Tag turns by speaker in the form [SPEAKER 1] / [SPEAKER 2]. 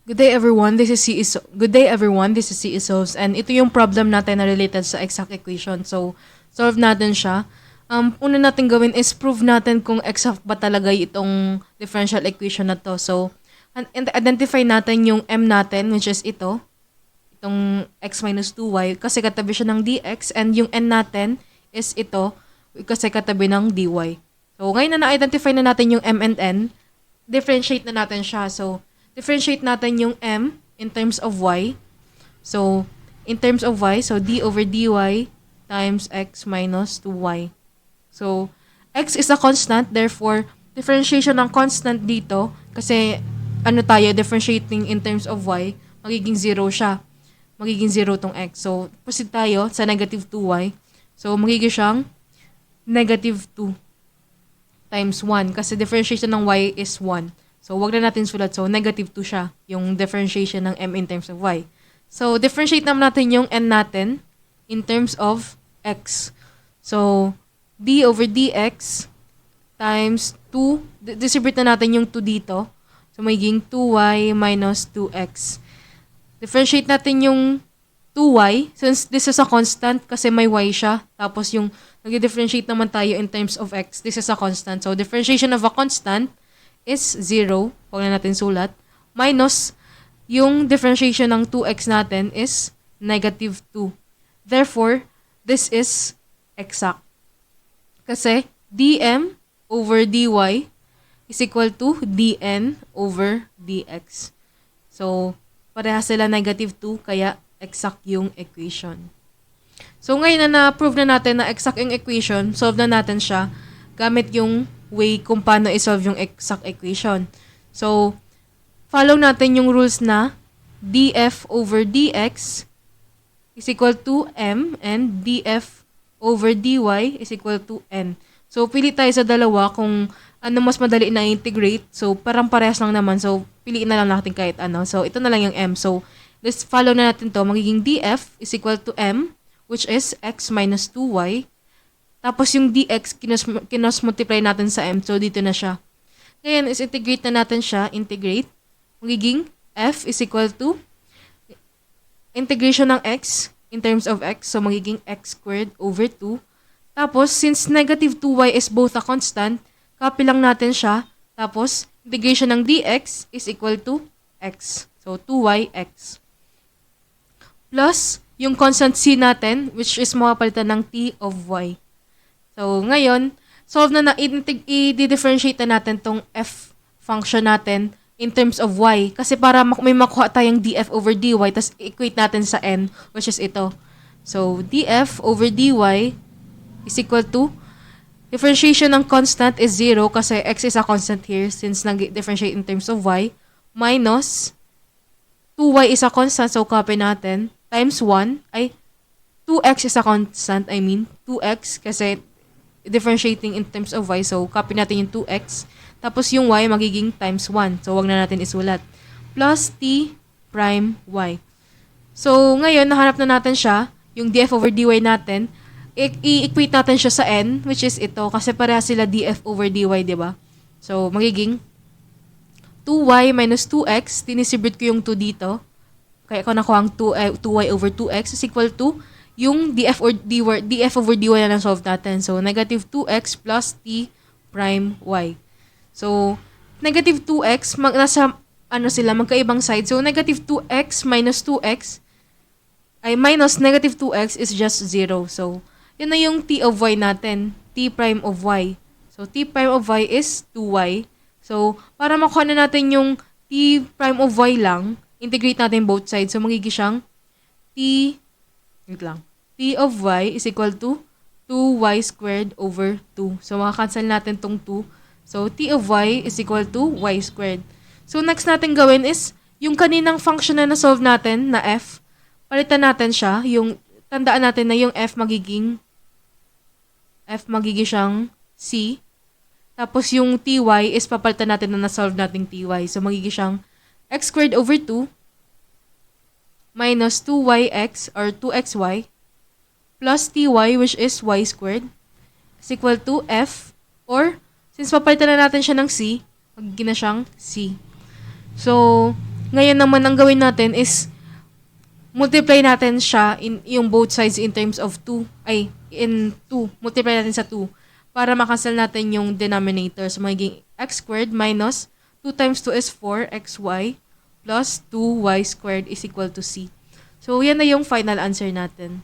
[SPEAKER 1] Good day everyone, this is C. Good day everyone, this is C. Isos, and ito yung problem natin na related sa exact equation. So, solve natin siya. Una natin gawin is prove natin kung exact ba talaga itong differential equation na to. So, identify natin yung m natin, which is itong x minus 2y, kasi katabi siya ng dx, and yung n natin is ito, kasi katabi ng dy. So, ngayon na na-identify na natin yung m and n, differentiate na natin siya. So, differentiate natin yung m in terms of y. So, in terms of y, so d over dy times x minus 2y. So, x is a constant, therefore, differentiation ng constant dito, kasi differentiating in terms of y, magiging 0 siya. Magiging 0 tong x. So, proceed tayo sa negative 2y. So, magiging siyang negative 2 times 1, kasi differentiation ng y is 1. So, wag na natin sulat. So, negative 2 siya, yung differentiation ng m in terms of y. So, differentiate naman natin yung n natin in terms of x. So, d over dx times 2. Distribute na natin yung 2 dito. So, magiging 2y minus 2x. Differentiate natin yung 2y, since this is a constant kasi may y siya. Tapos yung nag-differentiate naman tayo in terms of x. This is a constant. So, differentiation of a constant is 0, huwag na natin sulat, minus yung differentiation ng 2x natin is negative 2. Therefore, this is exact. Kasi dm over dy is equal to dn over dx. So, pareha sila negative 2, kaya exact yung equation. So, ngayon na na-prove na natin na exact yung equation, solve na natin siya gamit yung way kung paano i-solve yung exact equation. So, follow natin yung rules na df over dx is equal to m and df over dy is equal to n. So, pili tayo sa dalawa kung ano mas madali na integrate. So, parang parehas lang naman. So, piliin na lang natin kahit ano. So, ito na lang yung m. So, let's follow na natin to. Magiging df is equal to m, which is x minus 2y. Tapos yung dx, kinos-multiply natin sa m. So, dito na siya. Ngayon, is integrate na natin siya. Integrate. Magiging f is equal to integration ng x in terms of x. So, magiging x squared over 2. Tapos, since negative 2y is both a constant, copy lang natin siya. Tapos, integration ng dx is equal to x. So, 2yx. Plus, yung constant c natin, which is mapapalitan ng t of y. So, ngayon, solve na i-differentiate na natin tong f function natin in terms of y. Kasi para may makuha tayong df over dy, tas equate natin sa n, which is ito. So, df over dy is equal to, differentiation ng constant is 0 kasi x is a constant here since nag-differentiate in terms of y, minus 2y is a constant, so copy natin, times 1, 2x is a constant, 2x kasi differentiating in terms of y. So, copy natin yung 2x. Tapos yung y magiging times 1. So, wag na natin isulat. Plus t prime y. So, ngayon, nahanap na natin siya. Yung df over dy natin. I-equate natin siya sa n, which is ito. Kasi pareha sila df over dy, diba? So, magiging 2y minus 2x. Dinisibute ko yung 2 dito. Kaya ko nakuha ang 2y over 2x is equal to yung df over dy na na-solve natin. So, negative 2x plus t prime y. So, negative 2x, nasa, magkaibang side. So, negative 2x minus 2x, minus negative 2x is just 0. So, yun na yung t of y natin. T prime of y. So, t prime of y is 2y. So, para makuha na natin yung t prime of y lang, integrate natin both sides. So, magiging siyang t of y is equal to 2y squared over 2. So, makakancel natin tong 2. So, t of y is equal to y squared. So, next natin gawin is, yung kaninang function na na-solve natin, na f, palitan natin siya. Tandaan natin na yung f magiging siyang c. Tapos, yung ty is papalitan natin na na-solve nating ty. So, magiging siyang x squared over 2 minus 2yx or 2xy plus ty, which is y squared, is equal to f, or, since papalitan na natin siya ng c, magiging na siyang c. So, Ngayon naman, ang gawin natin is multiply natin siya in yung both sides in terms of 2. In 2. Multiply natin sa 2 para makancel natin yung denominator. So, magiging x squared minus 2 times 2 is 4 xy plus 2y squared is equal to c. So, yan na yung final answer natin.